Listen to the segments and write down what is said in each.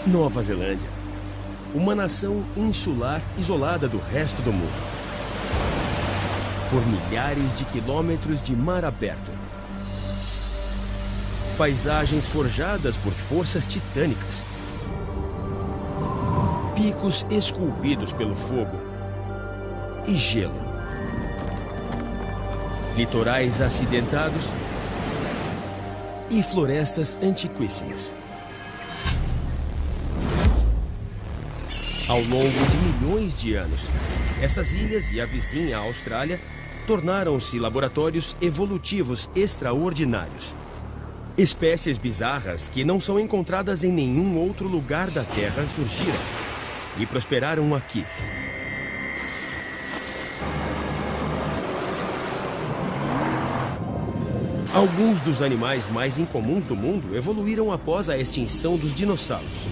Nova Zelândia. Uma nação insular isolada do resto do mundo. Por milhares de quilômetros de mar aberto. Paisagens forjadas por forças titânicas. Picos esculpidos pelo fogo. E gelo. Litorais acidentados. E florestas antiquíssimas. Ao longo de milhões de anos, essas ilhas e a vizinha Austrália tornaram-se laboratórios evolutivos extraordinários. Espécies bizarras que não são encontradas em nenhum outro lugar da Terra surgiram e prosperaram aqui. Alguns dos animais mais incomuns do mundo evoluíram após a extinção dos dinossauros.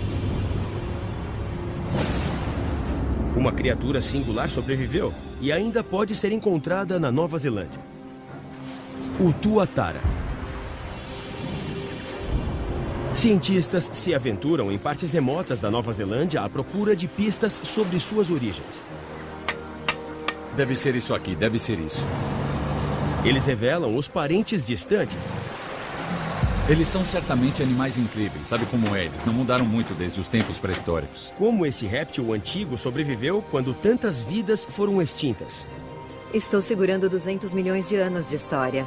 Uma criatura singular sobreviveu e ainda pode ser encontrada na Nova Zelândia. O tuatara. Cientistas se aventuram em partes remotas da Nova Zelândia à procura de pistas sobre suas origens. Deve ser isso aqui, deve ser isso. Eles revelam os parentes distantes. Eles são certamente animais incríveis. Sabe como é? Eles não mudaram muito desde os tempos pré-históricos. Como esse réptil antigo sobreviveu quando tantas vidas foram extintas? Estou segurando 200 milhões de anos de história.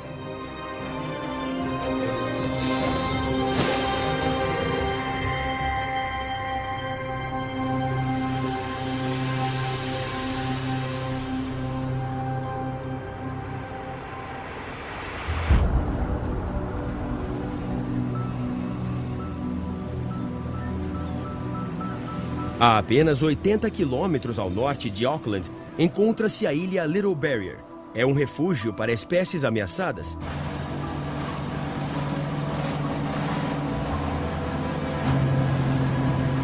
A apenas 80 quilômetros ao norte de Auckland, encontra-se a ilha Little Barrier. É um refúgio para espécies ameaçadas.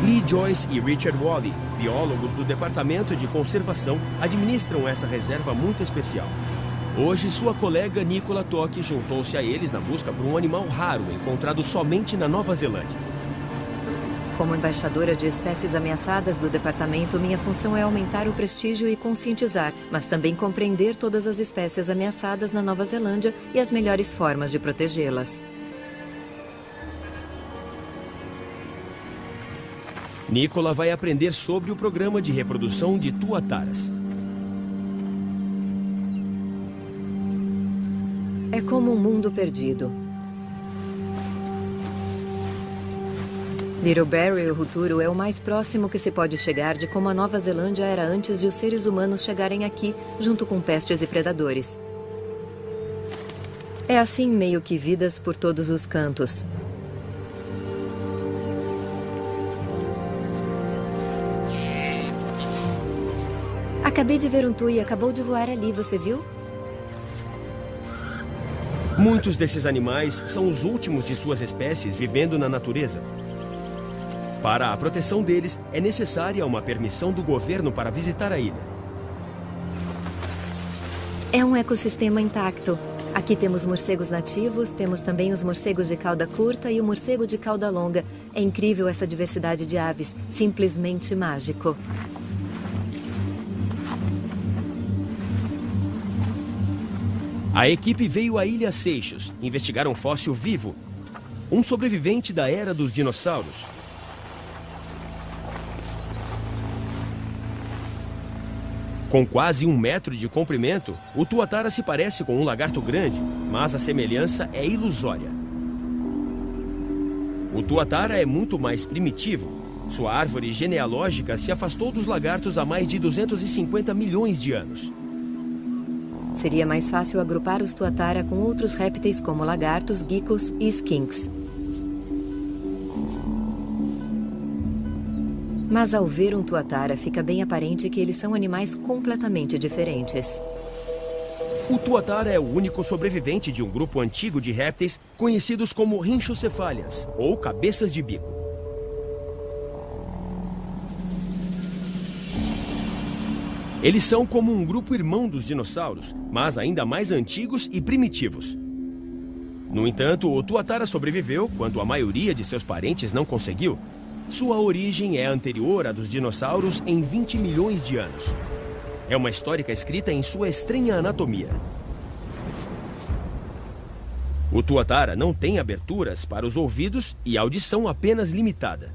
Lee Joyce e Richard Wally, biólogos do Departamento de Conservação, administram essa reserva muito especial. Hoje, sua colega Nicola Toque juntou-se a eles na busca por um animal raro encontrado somente na Nova Zelândia. Como embaixadora de espécies ameaçadas do departamento, minha função é aumentar o prestígio e conscientizar, mas também compreender todas as espécies ameaçadas na Nova Zelândia e as melhores formas de protegê-las. Nicola vai aprender sobre o programa de reprodução de tuataras. É como um mundo perdido. Little Barrier Ruturo é o mais próximo que se pode chegar de como a Nova Zelândia era antes de os seres humanos chegarem aqui, junto com pestes e predadores. É assim meio que vidas por todos os cantos. Acabei de ver um tui, acabou de voar ali, você viu? Muitos desses animais são os últimos de suas espécies vivendo na natureza. Para a proteção deles, é necessária uma permissão do governo para visitar a ilha. É um ecossistema intacto. Aqui temos morcegos nativos, temos também os morcegos de cauda curta e o morcego de cauda longa. É incrível essa diversidade de aves, simplesmente mágico. A equipe veio à Ilha Seixos investigar um fóssil vivo, um sobrevivente da era dos dinossauros. Com quase 1 metro de comprimento, o tuatara se parece com um lagarto grande, mas a semelhança é ilusória. O tuatara é muito mais primitivo. Sua árvore genealógica se afastou dos lagartos há mais de 250 milhões de anos. Seria mais fácil agrupar os tuatara com outros répteis como lagartos, geckos e skinks. Mas ao ver um tuatara, fica bem aparente que eles são animais completamente diferentes. O tuatara é o único sobrevivente de um grupo antigo de répteis conhecidos como rhinchocephalians, ou cabeças de bico. Eles são como um grupo irmão dos dinossauros, mas ainda mais antigos e primitivos. No entanto, o tuatara sobreviveu quando a maioria de seus parentes não conseguiu. Sua origem é anterior à dos dinossauros em 20 milhões de anos. É uma histórica escrita em sua estranha anatomia. O tuatara não tem aberturas para os ouvidos e audição apenas limitada.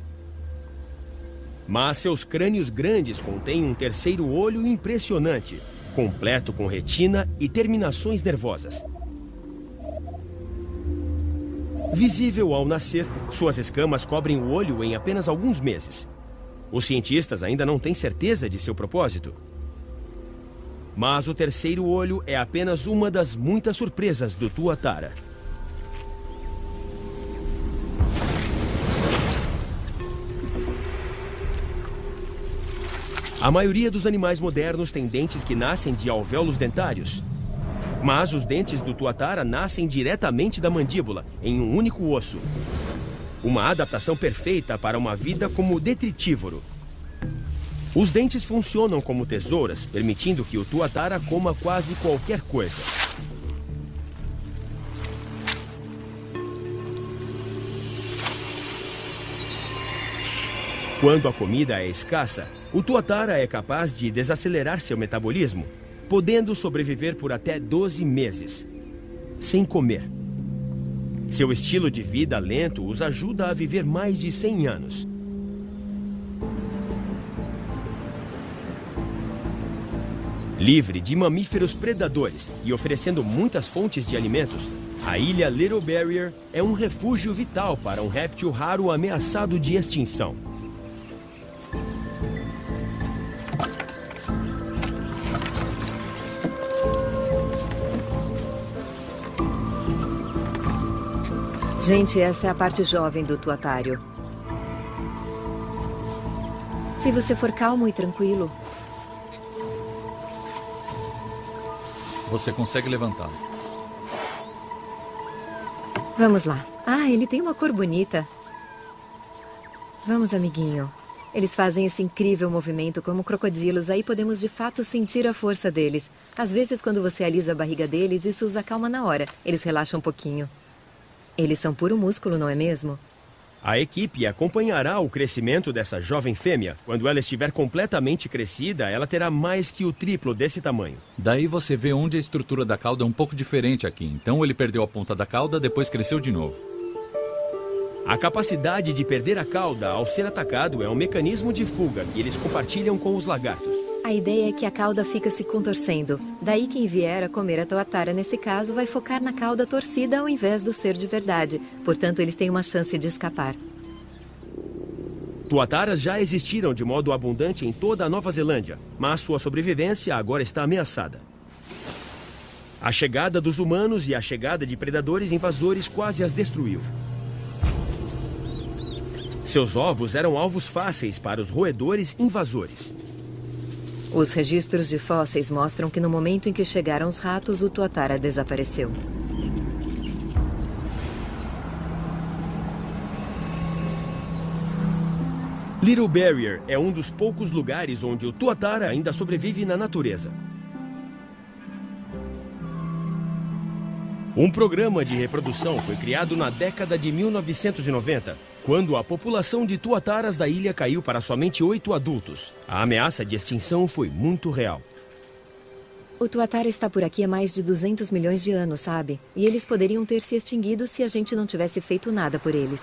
Mas seus crânios grandes contêm um terceiro olho impressionante, completo com retina e terminações nervosas. Visível ao nascer, suas escamas cobrem o olho em apenas alguns meses. Os cientistas ainda não têm certeza de seu propósito. Mas o terceiro olho é apenas uma das muitas surpresas do tuatara. A maioria dos animais modernos tem dentes que nascem de alvéolos dentários. Mas os dentes do tuatara nascem diretamente da mandíbula, em um único osso. Uma adaptação perfeita para uma vida como detritívoro. Os dentes funcionam como tesouras, permitindo que o tuatara coma quase qualquer coisa. Quando a comida é escassa, o tuatara é capaz de desacelerar seu metabolismo, podendo sobreviver por até 12 meses, sem comer. Seu estilo de vida lento os ajuda a viver mais de 100 anos. Livre de mamíferos predadores e oferecendo muitas fontes de alimentos, a ilha Little Barrier é um refúgio vital para um réptil raro ameaçado de extinção. Gente, essa é a parte jovem do tuatário. Se você for calmo e tranquilo... Você consegue levantá-lo. Vamos lá. Ah, ele tem uma cor bonita. Vamos, amiguinho. Eles fazem esse incrível movimento como crocodilos, aí podemos de fato sentir a força deles. Às vezes, quando você alisa a barriga deles, isso os acalma na hora. Eles relaxam um pouquinho. Eles são puro músculo, não é mesmo? A equipe acompanhará o crescimento dessa jovem fêmea. Quando ela estiver completamente crescida, ela terá mais que o triplo desse tamanho. Daí você vê onde a estrutura da cauda é um pouco diferente aqui. Então ele perdeu a ponta da cauda, depois cresceu de novo. A capacidade de perder a cauda ao ser atacado é um mecanismo de fuga que eles compartilham com os lagartos. A ideia é que a cauda fica se contorcendo. Daí quem vier a comer a tuatara nesse caso vai focar na cauda torcida ao invés do ser de verdade. Portanto, eles têm uma chance de escapar. Tuataras já existiram de modo abundante em toda a Nova Zelândia, mas sua sobrevivência agora está ameaçada. A chegada dos humanos e a chegada de predadores invasores quase as destruiu. Seus ovos eram alvos fáceis para os roedores invasores. Os registros de fósseis mostram que no momento em que chegaram os ratos, o tuatara desapareceu. Little Barrier é um dos poucos lugares onde o tuatara ainda sobrevive na natureza. Um programa de reprodução foi criado na década de 1990, quando a população de tuataras da ilha caiu para somente 8 adultos. A ameaça de extinção foi muito real. O tuatara está por aqui há mais de 200 milhões de anos, sabe? E eles poderiam ter se extinguido se a gente não tivesse feito nada por eles.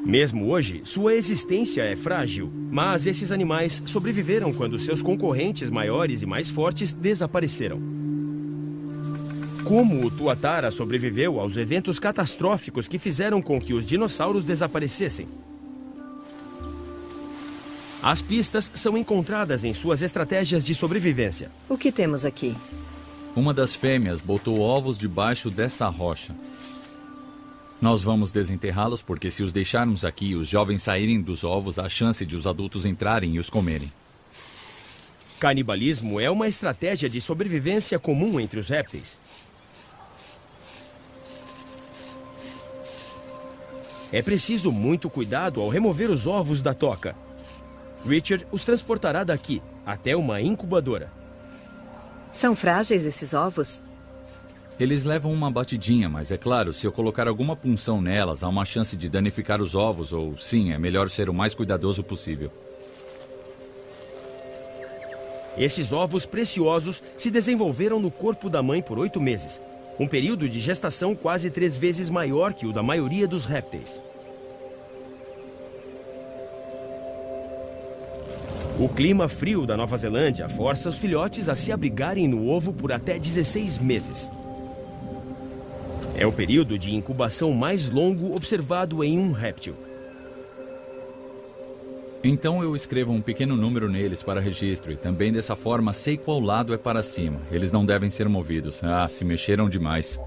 Mesmo hoje, sua existência é frágil, mas esses animais sobreviveram quando seus concorrentes maiores e mais fortes desapareceram. Como o tuatara sobreviveu aos eventos catastróficos que fizeram com que os dinossauros desaparecessem? As pistas são encontradas em suas estratégias de sobrevivência. O que temos aqui? Uma das fêmeas botou ovos debaixo dessa rocha. Nós vamos desenterrá-los porque se os deixarmos aqui e os jovens saírem dos ovos, há chance de os adultos entrarem e os comerem. Canibalismo é uma estratégia de sobrevivência comum entre os répteis. É preciso muito cuidado ao remover os ovos da toca. Richard os transportará daqui até uma incubadora. São frágeis esses ovos? Eles levam uma batidinha, mas é claro, se eu colocar alguma punção nelas, há uma chance de danificar os ovos, ou sim, é melhor ser o mais cuidadoso possível. Esses ovos preciosos se desenvolveram no corpo da mãe por 8 meses. Um período de gestação quase 3 vezes maior que o da maioria dos répteis. O clima frio da Nova Zelândia força os filhotes a se abrigarem no ovo por até 16 meses. É o período de incubação mais longo observado em um réptil. Então eu escrevo um pequeno número neles para registro e também dessa forma sei qual lado é para cima. Eles não devem ser movidos. Ah, se mexeram demais.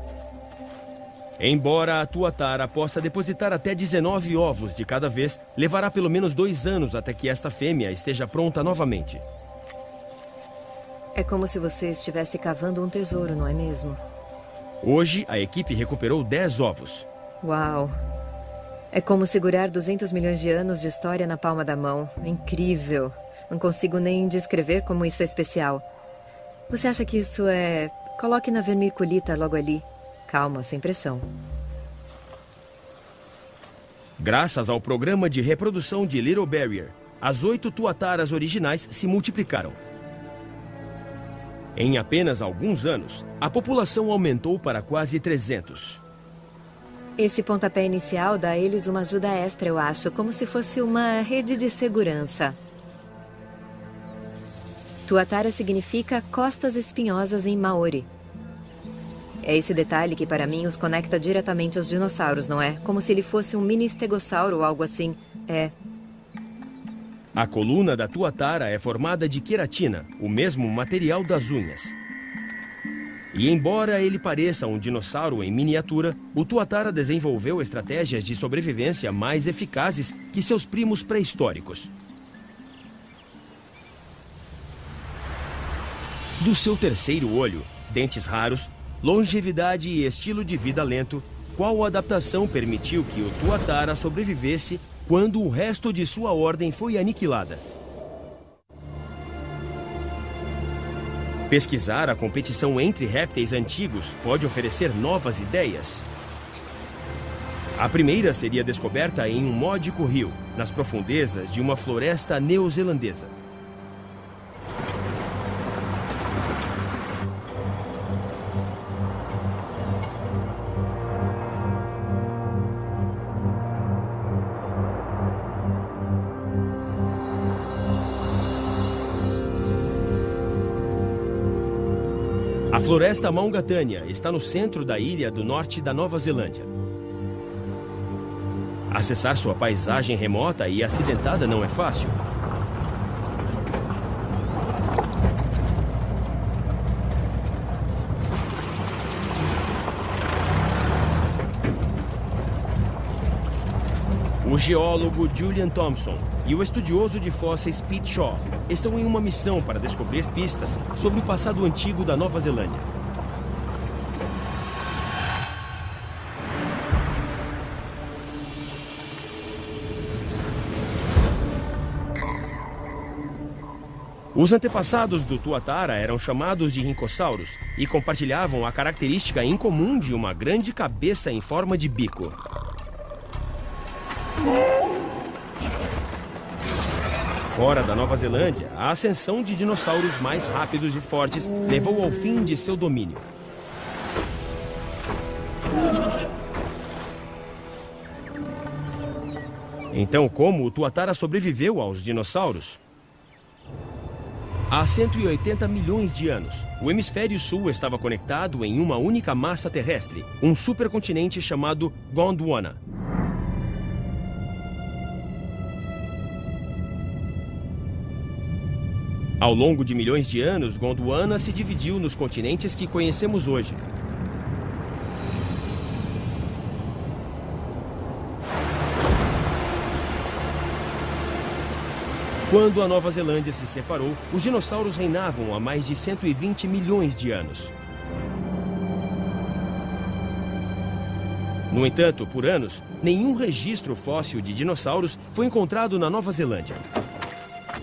Embora a tuatara possa depositar até 19 ovos de cada vez, levará pelo menos 2 anos até que esta fêmea esteja pronta novamente. É como se você estivesse cavando um tesouro, não é mesmo? Hoje, a equipe recuperou 10 ovos. Uau! É como segurar 200 milhões de anos de história na palma da mão. Incrível! Não consigo nem descrever como isso é especial. Você acha que isso é... Coloque na vermiculita logo ali. Calma, sem pressão. Graças ao programa de reprodução de Little Barrier, as 8 tuataras originais se multiplicaram. Em apenas alguns anos, a população aumentou para quase 300. Esse pontapé inicial dá a eles uma ajuda extra, eu acho, como se fosse uma rede de segurança. Tuatara significa costas espinhosas em Maori. É esse detalhe que, para mim, os conecta diretamente aos dinossauros, não é? Como se ele fosse um mini estegossauro ou algo assim. É. A coluna da tuatara é formada de queratina, o mesmo material das unhas. E embora ele pareça um dinossauro em miniatura, o tuatara desenvolveu estratégias de sobrevivência mais eficazes que seus primos pré-históricos. Do seu terceiro olho, dentes raros, longevidade e estilo de vida lento, qual adaptação permitiu que o tuatara sobrevivesse quando o resto de sua ordem foi aniquilada? Pesquisar a competição entre répteis antigos pode oferecer novas ideias. A primeira seria descoberta em um módico rio, nas profundezas de uma floresta neozelandesa. A floresta Maungatânia está no centro da ilha do norte da Nova Zelândia. Acessar sua paisagem remota e acidentada não é fácil. O geólogo Julian Thompson e o estudioso de fósseis Pete Shaw estão em uma missão para descobrir pistas sobre o passado antigo da Nova Zelândia. Os antepassados do tuatara eram chamados de rincossauros e compartilhavam a característica incomum de uma grande cabeça em forma de bico. Fora da Nova Zelândia, a ascensão de dinossauros mais rápidos e fortes levou ao fim de seu domínio. Então, como o tuatara sobreviveu aos dinossauros? Há 180 milhões de anos, o hemisfério sul estava conectado em uma única massa terrestre, um supercontinente chamado Gondwana. Ao longo de milhões de anos, Gondwana se dividiu nos continentes que conhecemos hoje. Quando a Nova Zelândia se separou, os dinossauros reinavam há mais de 120 milhões de anos. No entanto, por anos, nenhum registro fóssil de dinossauros foi encontrado na Nova Zelândia.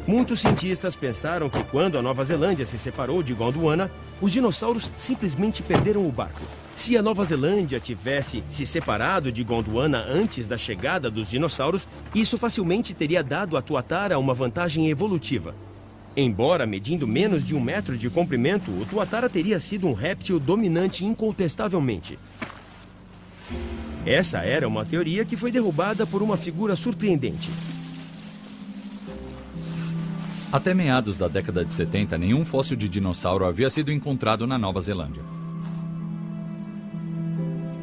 Muitos cientistas pensaram que quando a Nova Zelândia se separou de Gondwana, os dinossauros simplesmente perderam o barco. Se a Nova Zelândia tivesse se separado de Gondwana antes da chegada dos dinossauros, isso facilmente teria dado a Tuatara uma vantagem evolutiva. Embora medindo menos de 1 metro de comprimento, o Tuatara teria sido um réptil dominante incontestavelmente. Essa era uma teoria que foi derrubada por uma figura surpreendente. Até meados da década de 70, nenhum fóssil de dinossauro havia sido encontrado na Nova Zelândia.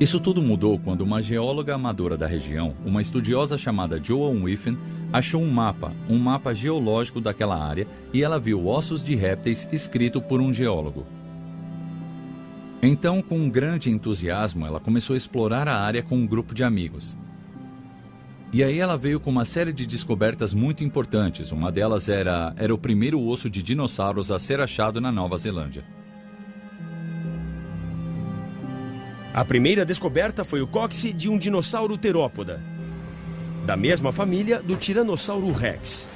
Isso tudo mudou quando uma geóloga amadora da região, uma estudiosa chamada Joan Whiffen, achou um mapa geológico daquela área, e ela viu ossos de répteis escrito por um geólogo. Então, com um grande entusiasmo, ela começou a explorar a área com um grupo de amigos. E aí ela veio com uma série de descobertas muito importantes. Uma delas era o primeiro osso de dinossauros a ser achado na Nova Zelândia. A primeira descoberta foi o cóccix de um dinossauro terópoda, da mesma família do Tiranossauro Rex.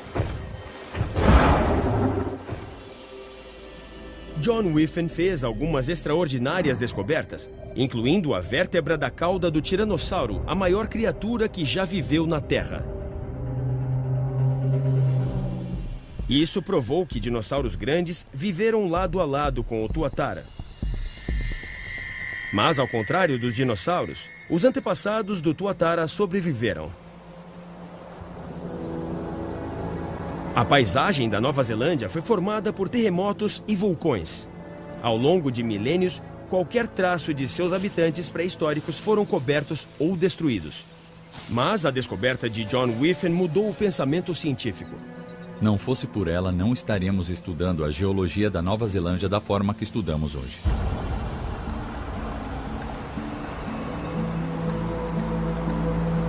John Whiffen fez algumas extraordinárias descobertas, incluindo a vértebra da cauda do tiranossauro, a maior criatura que já viveu na Terra. Isso provou que dinossauros grandes viveram lado a lado com o Tuatara. Mas, ao contrário dos dinossauros, os antepassados do Tuatara sobreviveram. A paisagem da Nova Zelândia foi formada por terremotos e vulcões. Ao longo de milênios, qualquer traço de seus habitantes pré-históricos foram cobertos ou destruídos. Mas a descoberta de John Whiffen mudou o pensamento científico. Não fosse por ela, não estaríamos estudando a geologia da Nova Zelândia da forma que estudamos hoje.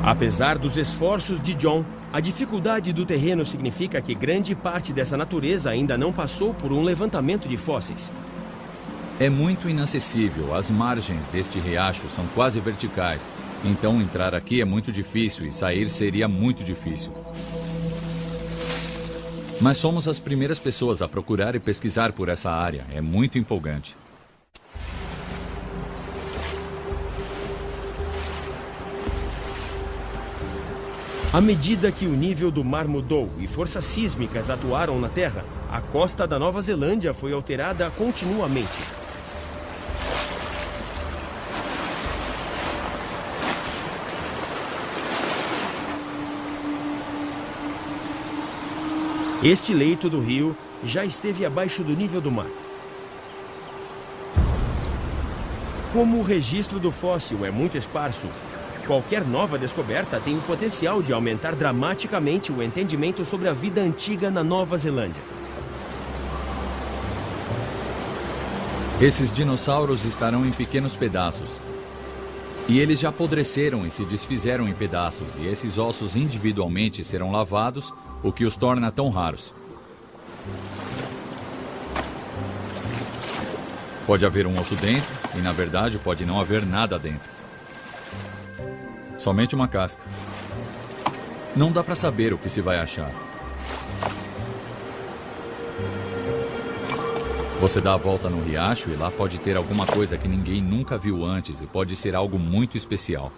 Apesar dos esforços de John, a dificuldade do terreno significa que grande parte dessa natureza ainda não passou por um levantamento de fósseis. É muito inacessível. As margens deste riacho são quase verticais. Então entrar aqui é muito difícil e sair seria muito difícil. Mas somos as primeiras pessoas a procurar e pesquisar por essa área. É muito empolgante. À medida que o nível do mar mudou e forças sísmicas atuaram na Terra, a costa da Nova Zelândia foi alterada continuamente. Este leito do rio já esteve abaixo do nível do mar. Como o registro do fóssil é muito esparso, qualquer nova descoberta tem o potencial de aumentar dramaticamente o entendimento sobre a vida antiga na Nova Zelândia. Esses dinossauros estarão em pequenos pedaços. E eles já apodreceram e se desfizeram em pedaços, e esses ossos individualmente serão lavados, o que os torna tão raros. Pode haver um osso dentro, e na verdade pode não haver nada dentro. Somente uma casca. Não dá para saber o que se vai achar. Você dá a volta no riacho e lá pode ter alguma coisa que ninguém nunca viu antes e pode ser algo muito especial.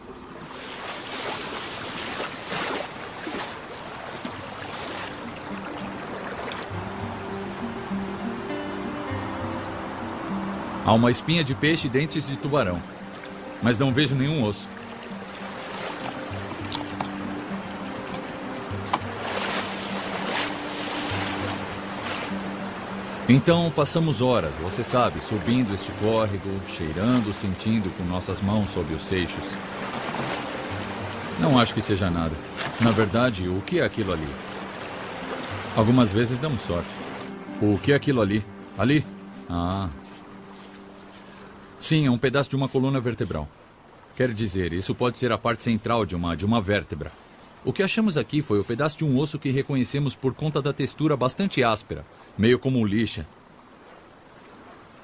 Há uma espinha de peixe e dentes de tubarão, mas não vejo nenhum osso. Então passamos horas, você sabe, subindo este córrego, cheirando, sentindo com nossas mãos sob os seixos. Não acho que seja nada. Na verdade, o que é aquilo ali? Algumas vezes damos sorte. O que é aquilo ali? Ali? Ah. Sim, é um pedaço de uma coluna vertebral. Quer dizer, isso pode ser a parte central de uma vértebra. O que achamos aqui foi o pedaço de um osso que reconhecemos por conta da textura bastante áspera, meio como lixa.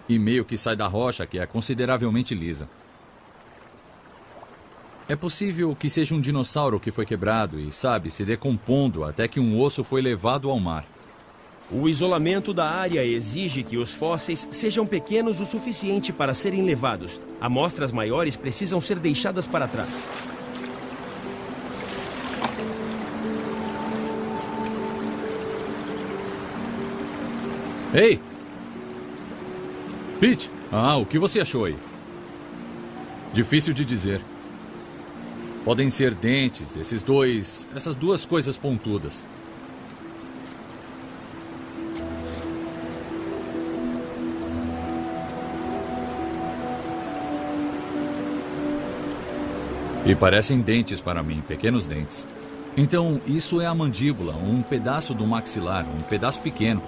E meio que sai da rocha, que é consideravelmente lisa. É possível que seja um dinossauro que foi quebrado e, sabe, se decompondo até que um osso foi levado ao mar. O isolamento da área exige que os fósseis sejam pequenos o suficiente para serem levados. Amostras maiores precisam ser deixadas para trás. Ei! Pete! O que você achou aí? Difícil de dizer. Podem ser dentes, essas duas coisas pontudas. E parecem dentes para mim, pequenos dentes. Então, isso é a mandíbula, um pedaço do maxilar, um pedaço pequeno.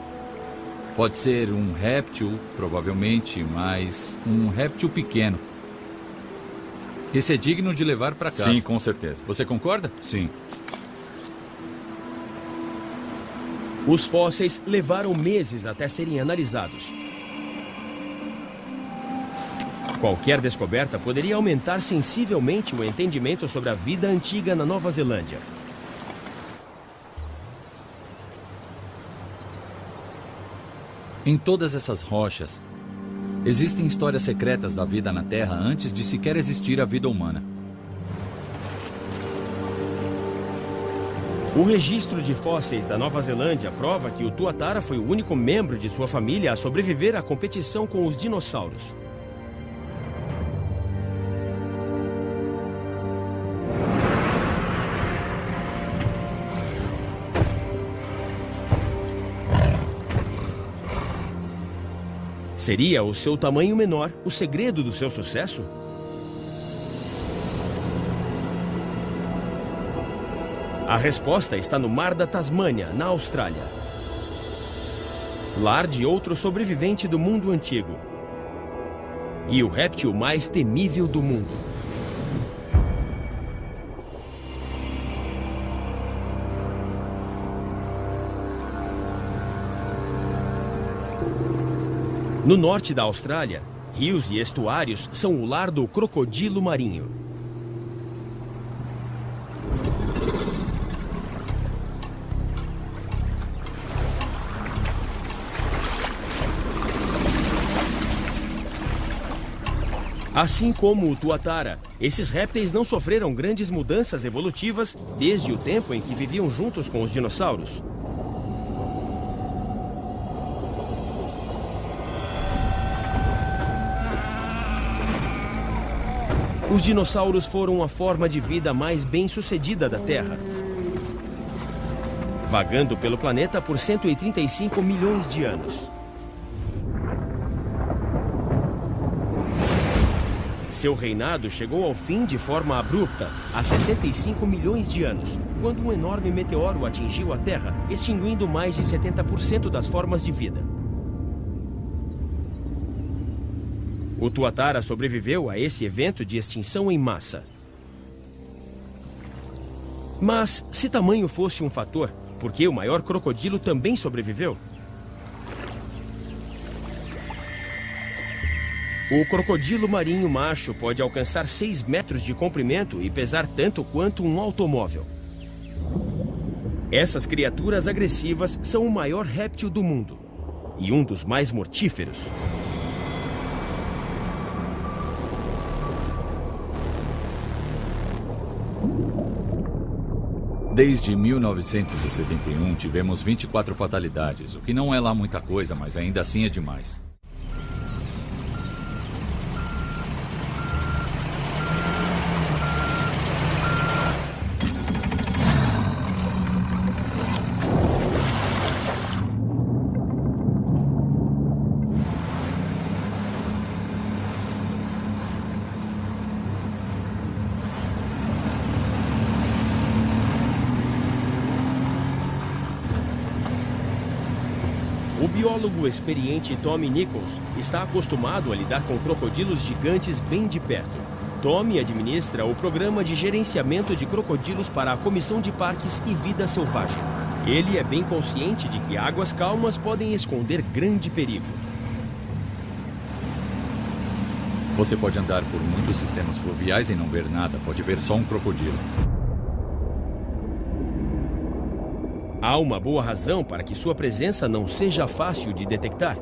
Pode ser um réptil, provavelmente, mas um réptil pequeno. Esse é digno de levar para casa. Sim, com certeza. Você concorda? Sim. Os fósseis levaram meses até serem analisados. Qualquer descoberta poderia aumentar sensivelmente o entendimento sobre a vida antiga na Nova Zelândia. Em todas essas rochas, existem histórias secretas da vida na Terra antes de sequer existir a vida humana. O registro de fósseis da Nova Zelândia prova que o tuatara foi o único membro de sua família a sobreviver à competição com os dinossauros. Seria o seu tamanho menor o segredo do seu sucesso? A resposta está no Mar da Tasmânia, na Austrália. Lar de outro sobrevivente do mundo antigo. E o réptil mais temível do mundo. No norte da Austrália, rios e estuários são o lar do crocodilo marinho. Assim como o tuatara, esses répteis não sofreram grandes mudanças evolutivas desde o tempo em que viviam juntos com os dinossauros. Os dinossauros foram a forma de vida mais bem-sucedida da Terra, vagando pelo planeta por 135 milhões de anos. Seu reinado chegou ao fim de forma abrupta, há 65 milhões de anos, quando um enorme meteoro atingiu a Terra, extinguindo mais de 70% das formas de vida. O tuatara sobreviveu a esse evento de extinção em massa. Mas, se tamanho fosse um fator, por que o maior crocodilo também sobreviveu? O crocodilo marinho macho pode alcançar 6 metros de comprimento e pesar tanto quanto um automóvel. Essas criaturas agressivas são o maior réptil do mundo e um dos mais mortíferos. Desde 1971 tivemos 24 fatalidades, o que não é lá muita coisa, mas ainda assim é demais. O biólogo experiente Tommy Nichols está acostumado a lidar com crocodilos gigantes bem de perto. Tommy administra o programa de gerenciamento de crocodilos para a Comissão de Parques e Vida Selvagem. Ele é bem consciente de que águas calmas podem esconder grande perigo. Você pode andar por muitos sistemas fluviais e não ver nada, pode ver só um crocodilo. Há uma boa razão para que sua presença não seja fácil de detectar.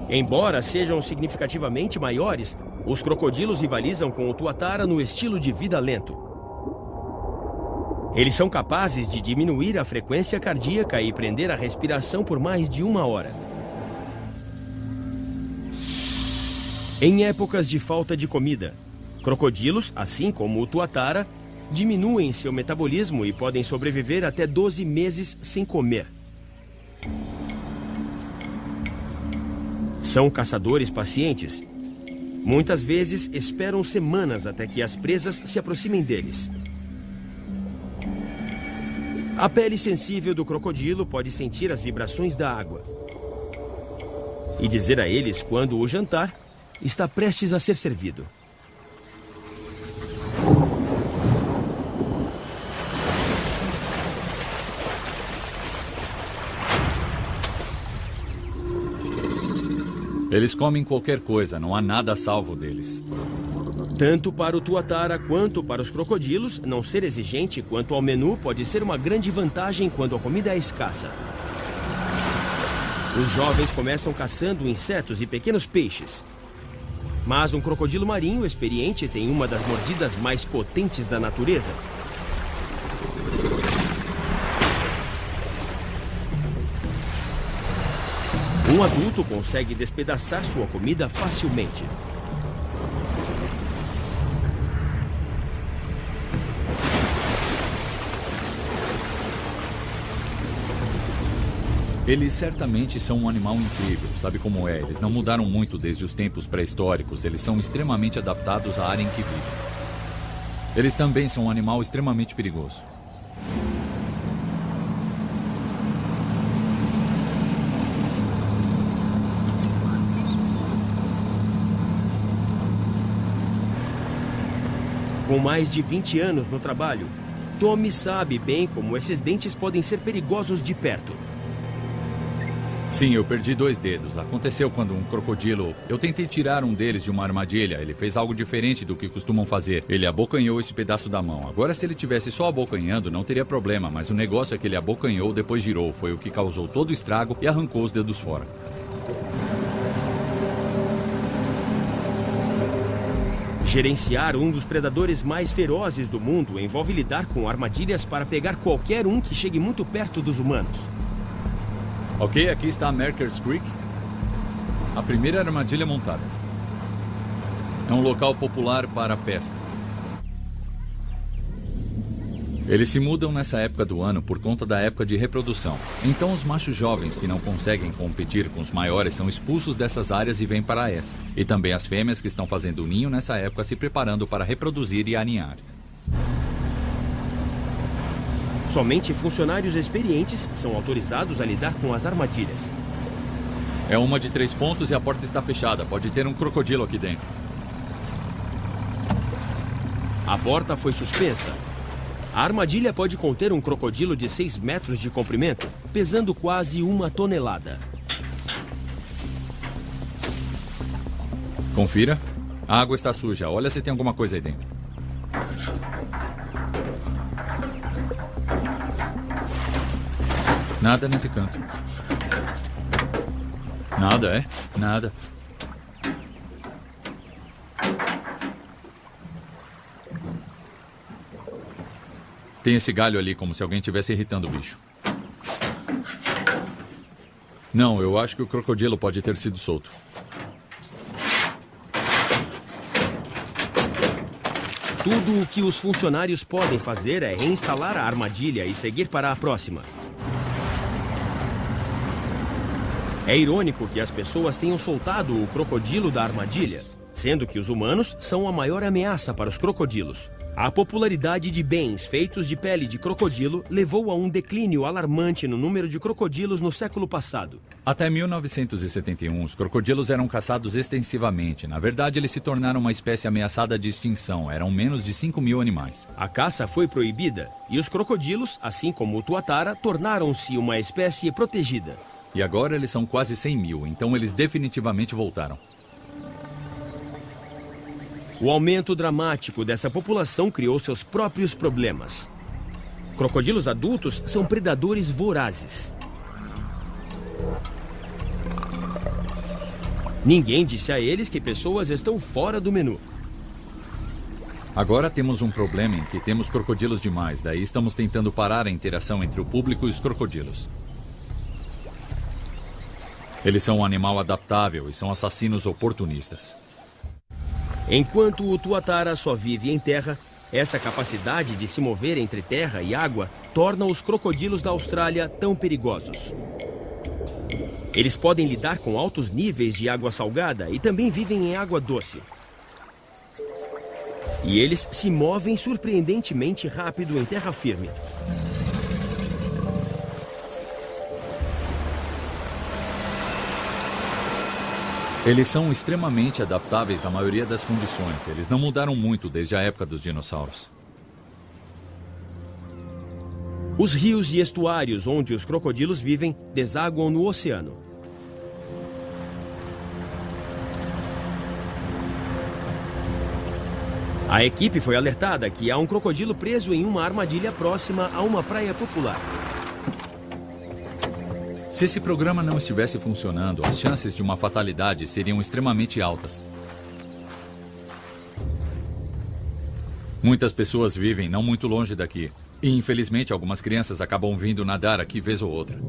Embora sejam significativamente maiores, os crocodilos rivalizam com o tuatara no estilo de vida lento. Eles são capazes de diminuir a frequência cardíaca e prender a respiração por mais de 1 hora. Em épocas de falta de comida, crocodilos, assim como o tuatara, diminuem seu metabolismo e podem sobreviver até 12 meses sem comer. São caçadores pacientes. Muitas vezes esperam semanas até que as presas se aproximem deles. A pele sensível do crocodilo pode sentir as vibrações da água e dizer a eles quando o jantar está prestes a ser servido. Eles comem qualquer coisa, não há nada a salvo deles. Tanto para o tuatara quanto para os crocodilos, não ser exigente quanto ao menu pode ser uma grande vantagem quando a comida é escassa. Os jovens começam caçando insetos e pequenos peixes. Mas um crocodilo marinho experiente tem uma das mordidas mais potentes da natureza. Um adulto consegue despedaçar sua comida facilmente. Eles certamente são um animal incrível, sabe como é? Eles não mudaram muito desde os tempos pré-históricos, eles são extremamente adaptados à área em que vivem. Eles também são um animal extremamente perigoso. Com mais de 20 anos no trabalho, Tommy sabe bem como esses dentes podem ser perigosos de perto. Sim, eu perdi 2 dedos. Aconteceu quando um crocodilo... Eu tentei tirar um deles de uma armadilha. Ele fez algo diferente do que costumam fazer. Ele abocanhou esse pedaço da mão. Agora, se ele tivesse só abocanhando, não teria problema. Mas o negócio é que ele abocanhou, depois girou. Foi o que causou todo o estrago e arrancou os dedos fora. Gerenciar um dos predadores mais ferozes do mundo envolve lidar com armadilhas para pegar qualquer um que chegue muito perto dos humanos. Ok, aqui está Merkers Creek. A primeira armadilha montada. É um local popular para pesca. Eles se mudam nessa época do ano por conta da época de reprodução. Então os machos jovens que não conseguem competir com os maiores são expulsos dessas áreas e vêm para essa. E também as fêmeas que estão fazendo o ninho nessa época se preparando para reproduzir e aninhar. Somente funcionários experientes são autorizados a lidar com as armadilhas. É uma de 3 pontos e a porta está fechada. Pode ter um crocodilo aqui dentro. A porta foi suspensa. A armadilha pode conter um crocodilo de 6 metros de comprimento, pesando quase 1 tonelada. Confira. A água está suja. Olha se tem alguma coisa aí dentro. Nada nesse canto. Nada, é? Nada. Tem esse galho ali, como se alguém estivesse irritando o bicho. Não, eu acho que o crocodilo pode ter sido solto. Tudo o que os funcionários podem fazer é reinstalar a armadilha e seguir para a próxima. É irônico que as pessoas tenham soltado o crocodilo da armadilha, sendo que os humanos são a maior ameaça para os crocodilos. A popularidade de bens feitos de pele de crocodilo levou a um declínio alarmante no número de crocodilos no século passado. Até 1971, os crocodilos eram caçados extensivamente. Na verdade, eles se tornaram uma espécie ameaçada de extinção. Eram menos de 5.000 animais. A caça foi proibida e os crocodilos, assim como o tuatara, tornaram-se uma espécie protegida. E agora eles são quase 100.000, então eles definitivamente voltaram. O aumento dramático dessa população criou seus próprios problemas. Crocodilos adultos são predadores vorazes. Ninguém disse a eles que pessoas estão fora do menu. Agora temos um problema em que temos crocodilos demais, daí estamos tentando parar a interação entre o público e os crocodilos. Eles são um animal adaptável e são assassinos oportunistas. Enquanto o tuatara só vive em terra, essa capacidade de se mover entre terra e água torna os crocodilos da Austrália tão perigosos. Eles podem lidar com altos níveis de água salgada e também vivem em água doce. E eles se movem surpreendentemente rápido em terra firme. Eles são extremamente adaptáveis à maioria das condições. Eles não mudaram muito desde a época dos dinossauros. Os rios e estuários onde os crocodilos vivem desaguam no oceano. A equipe foi alertada que há um crocodilo preso em uma armadilha próxima a uma praia popular. Se esse programa não estivesse funcionando, as chances de uma fatalidade seriam extremamente altas. Muitas pessoas vivem não muito longe daqui. E, infelizmente, algumas crianças acabam vindo nadar aqui vez ou outra.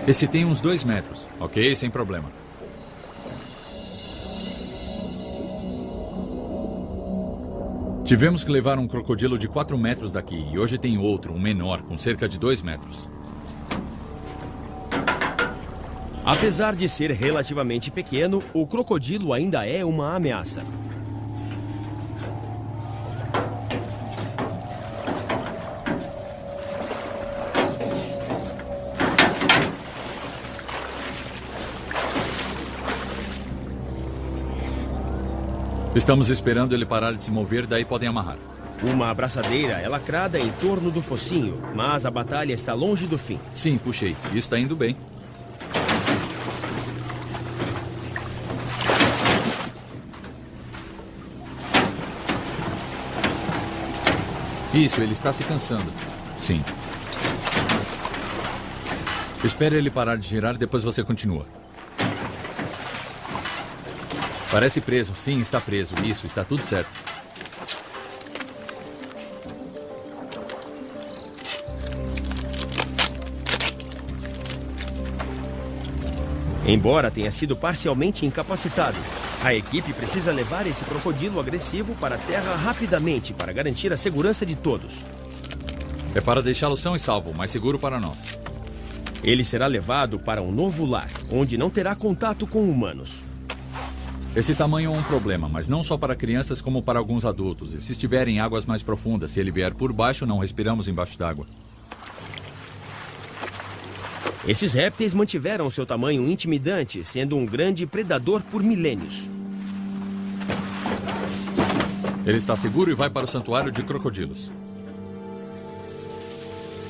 Esse tem uns 2 metros, ok? Sem problema. Tivemos que levar um crocodilo de 4 metros daqui e hoje tem outro, um menor, com cerca de 2 metros. Apesar de ser relativamente pequeno, o crocodilo ainda é uma ameaça. Estamos esperando ele parar de se mover, daí podem amarrar. Uma abraçadeira é lacrada em torno do focinho, mas a batalha está longe do fim. Sim, puxei. Isso está indo bem. Isso, ele está se cansando. Sim. Espere ele parar de girar, depois você continua. Parece preso. Sim, está preso. Isso, está tudo certo. Embora tenha sido parcialmente incapacitado, a equipe precisa levar esse crocodilo agressivo para a terra rapidamente para garantir a segurança de todos. É para deixá-lo são e salvo, mais seguro para nós. Ele será levado para um novo lar, onde não terá contato com humanos. Esse tamanho é um problema, mas não só para crianças como para alguns adultos. E se estiver em águas mais profundas, se ele vier por baixo, não respiramos embaixo d'água. Esses répteis mantiveram seu tamanho intimidante, sendo um grande predador por milênios. Ele está seguro e vai para o santuário de crocodilos.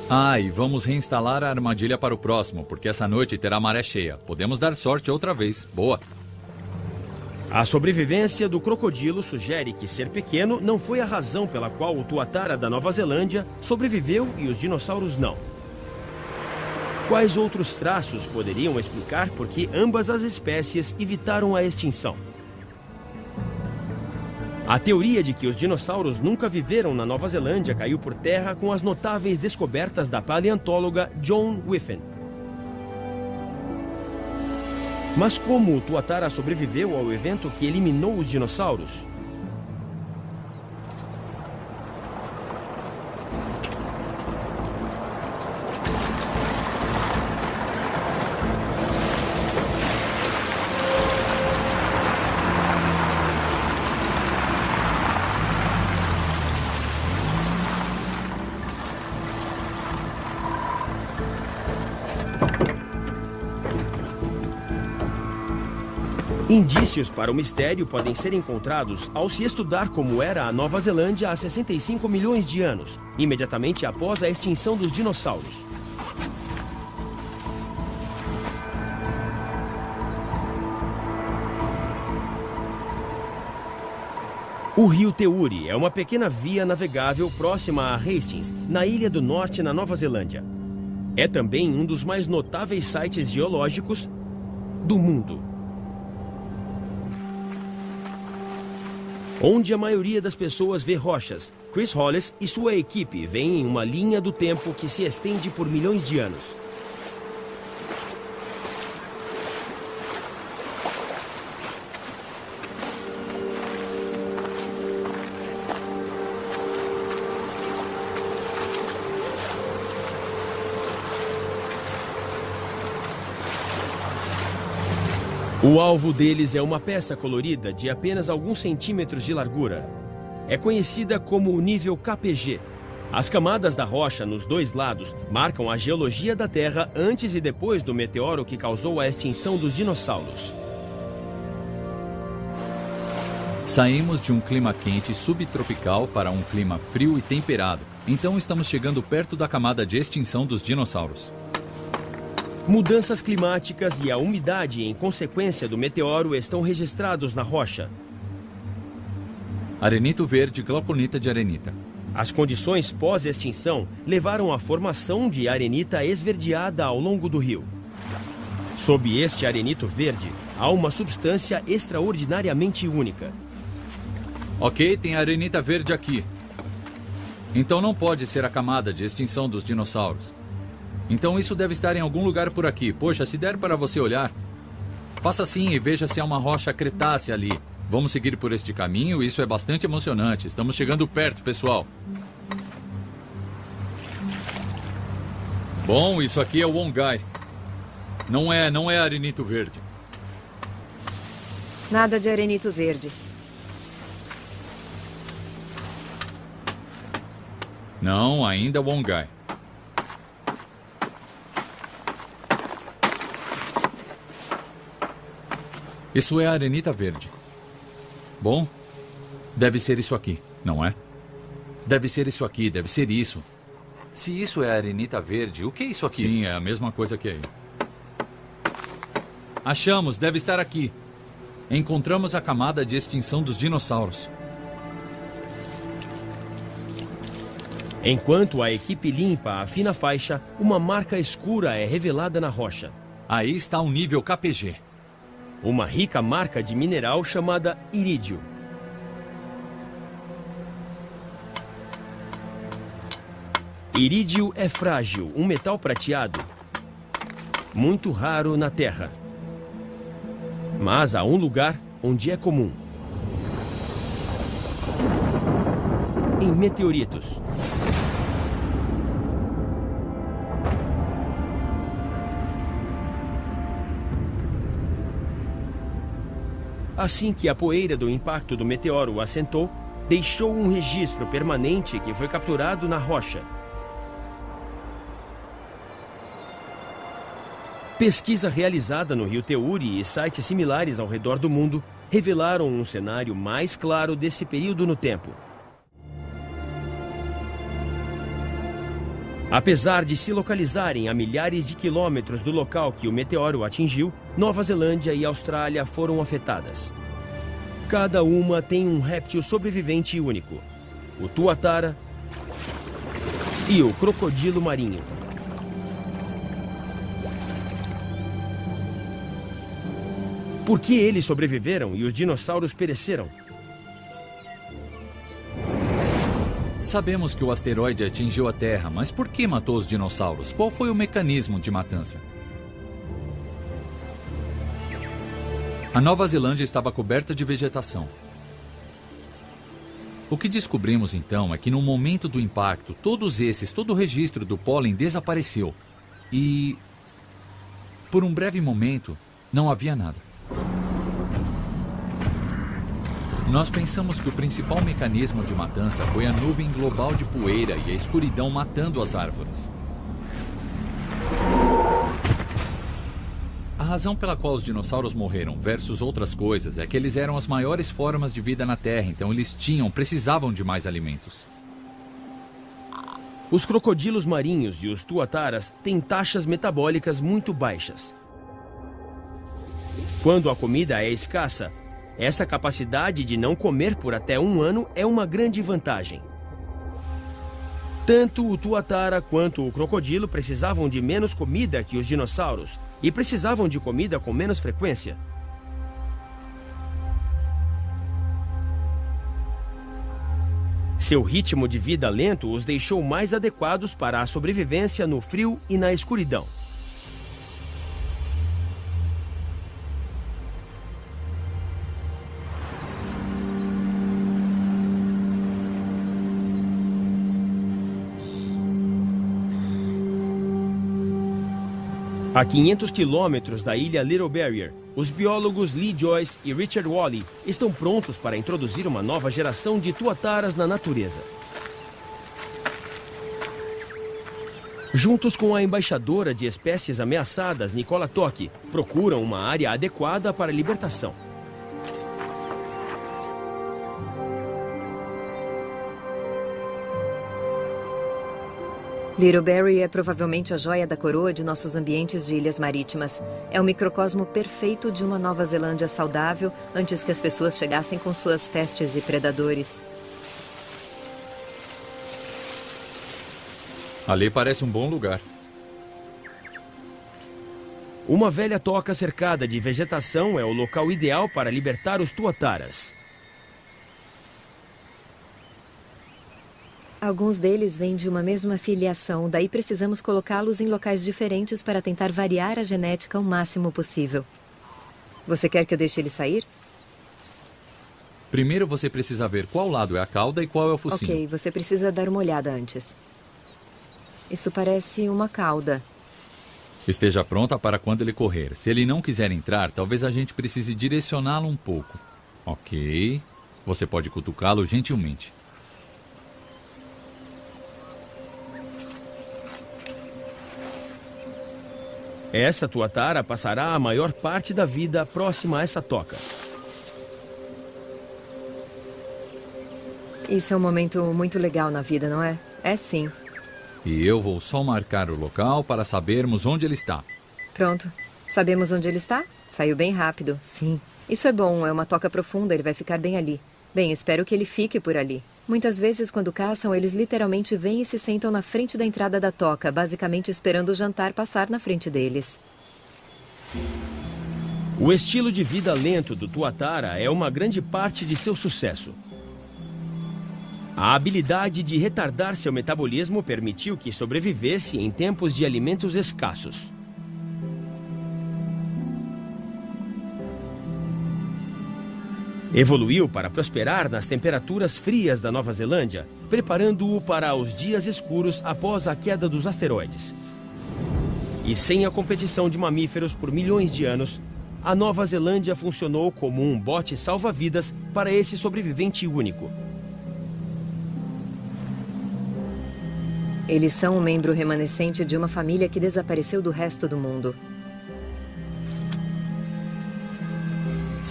Ah, e vamos reinstalar a armadilha para o próximo, porque essa noite terá maré cheia. Podemos dar sorte outra vez. Boa! A sobrevivência do crocodilo sugere que ser pequeno não foi a razão pela qual o tuatara da Nova Zelândia sobreviveu e os dinossauros não. Quais outros traços poderiam explicar por que ambas as espécies evitaram a extinção? A teoria de que os dinossauros nunca viveram na Nova Zelândia caiu por terra com as notáveis descobertas da paleontóloga Joan Whiffen. Mas como o tuatara sobreviveu ao evento que eliminou os dinossauros? Indícios para o mistério podem ser encontrados ao se estudar como era a Nova Zelândia há 65 milhões de anos, imediatamente após a extinção dos dinossauros. O rio Teuri é uma pequena via navegável próxima a Hastings, na Ilha do Norte, na Nova Zelândia. É também um dos mais notáveis sites geológicos do mundo, onde a maioria das pessoas vê rochas. Chris Hollis e sua equipe veem em uma linha do tempo que se estende por milhões de anos. O alvo deles é uma peça colorida de apenas alguns centímetros de largura. É conhecida como o nível KPG. As camadas da rocha nos dois lados marcam a geologia da Terra antes e depois do meteoro que causou a extinção dos dinossauros. Saímos de um clima quente subtropical para um clima frio e temperado. Então estamos chegando perto da camada de extinção dos dinossauros. Mudanças climáticas e a umidade em consequência do meteoro estão registrados na rocha. Arenito verde, glauconita de arenita. As condições pós-extinção levaram à formação de arenita esverdeada ao longo do rio. Sob este arenito verde, há uma substância extraordinariamente única. Ok, tem arenita verde aqui. Então não pode ser a camada de extinção dos dinossauros. Então isso deve estar em algum lugar por aqui. Poxa, se der para você olhar, faça assim e veja se há uma rocha cretácea ali. Vamos seguir por este caminho, isso é bastante emocionante. Estamos chegando perto, pessoal. Bom, isso aqui é o Wongai. Não é arenito verde. Nada de arenito verde. Não, ainda é Wongai. Isso é arenita verde. Bom, deve ser isso aqui, não é? Deve ser isso aqui, deve ser isso. Se isso é arenita verde, o que é isso aqui? Sim, é a mesma coisa que aí. Achamos, deve estar aqui. Encontramos a camada de extinção dos dinossauros. Enquanto a equipe limpa a fina faixa, uma marca escura é revelada na rocha. Aí está o nível KPG. Uma rica marca de mineral chamada irídio. Irídio é frágil, um metal prateado, muito raro na Terra. Mas há um lugar onde é comum. Em meteoritos. Assim que a poeira do impacto do meteoro assentou, deixou um registro permanente que foi capturado na rocha. Pesquisa realizada no rio Teuri e sites similares ao redor do mundo revelaram um cenário mais claro desse período no tempo. Apesar de se localizarem a milhares de quilômetros do local que o meteoro atingiu, Nova Zelândia e Austrália foram afetadas. Cada uma tem um réptil sobrevivente único: o tuatara e o crocodilo marinho. Por que eles sobreviveram e os dinossauros pereceram? Sabemos que o asteroide atingiu a Terra, mas por que matou os dinossauros? Qual foi o mecanismo de matança? A Nova Zelândia estava coberta de vegetação. O que descobrimos então é que no momento do impacto, todo o registro do pólen desapareceu. E, por um breve momento, não havia nada. Nós pensamos que o principal mecanismo de matança foi a nuvem global de poeira e a escuridão matando as árvores. A razão pela qual os dinossauros morreram versus outras coisas é que eles eram as maiores formas de vida na Terra, então eles precisavam de mais alimentos. Os crocodilos marinhos e os tuataras têm taxas metabólicas muito baixas. Quando a comida é escassa, Essa capacidade de não comer por até 1 ano é uma grande vantagem. Tanto o tuatara quanto o crocodilo precisavam de menos comida que os dinossauros e precisavam de comida com menos frequência. Seu ritmo de vida lento os deixou mais adequados para a sobrevivência no frio e na escuridão. A 500 quilômetros da ilha Little Barrier, os biólogos Lee Joyce e Richard Wally estão prontos para introduzir uma nova geração de tuataras na natureza. Juntos com a embaixadora de espécies ameaçadas, Nicola Tocchi, procuram uma área adequada para a libertação. Little Barrier é provavelmente a joia da coroa de nossos ambientes de ilhas marítimas. É o microcosmo perfeito de uma Nova Zelândia saudável antes que as pessoas chegassem com suas pestes e predadores. Ali parece um bom lugar. Uma velha toca cercada de vegetação é o local ideal para libertar os tuataras. Alguns deles vêm de uma mesma filiação, daí precisamos colocá-los em locais diferentes para tentar variar a genética o máximo possível. Você quer que eu deixe ele sair? Primeiro você precisa ver qual lado é a cauda e qual é o focinho. Ok, você precisa dar uma olhada antes. Isso parece uma cauda. Esteja pronta para quando ele correr. Se ele não quiser entrar, talvez a gente precise direcioná-lo um pouco. Ok. Você pode cutucá-lo gentilmente. Essa tuatara passará a maior parte da vida próxima a essa toca. Isso é um momento muito legal na vida, não é? É sim. E eu vou só marcar o local para sabermos onde ele está. Pronto. Sabemos onde ele está? Saiu bem rápido, sim. Isso é bom, é uma toca profunda, ele vai ficar bem ali. Bem, espero que ele fique por ali. Muitas vezes, quando caçam, eles literalmente vêm e se sentam na frente da entrada da toca, basicamente esperando o jantar passar na frente deles. O estilo de vida lento do tuatara é uma grande parte de seu sucesso. A habilidade de retardar seu metabolismo permitiu que sobrevivesse em tempos de alimentos escassos. Evoluiu para prosperar nas temperaturas frias da Nova Zelândia, preparando-o para os dias escuros após a queda dos asteroides. E sem a competição de mamíferos por milhões de anos, a Nova Zelândia funcionou como um bote salva-vidas para esse sobrevivente único. Eles são um membro remanescente de uma família que desapareceu do resto do mundo.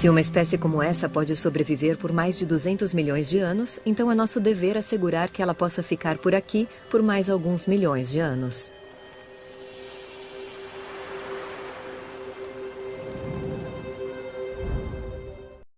Se uma espécie como essa pode sobreviver por mais de 200 milhões de anos, então é nosso dever assegurar que ela possa ficar por aqui por mais alguns milhões de anos.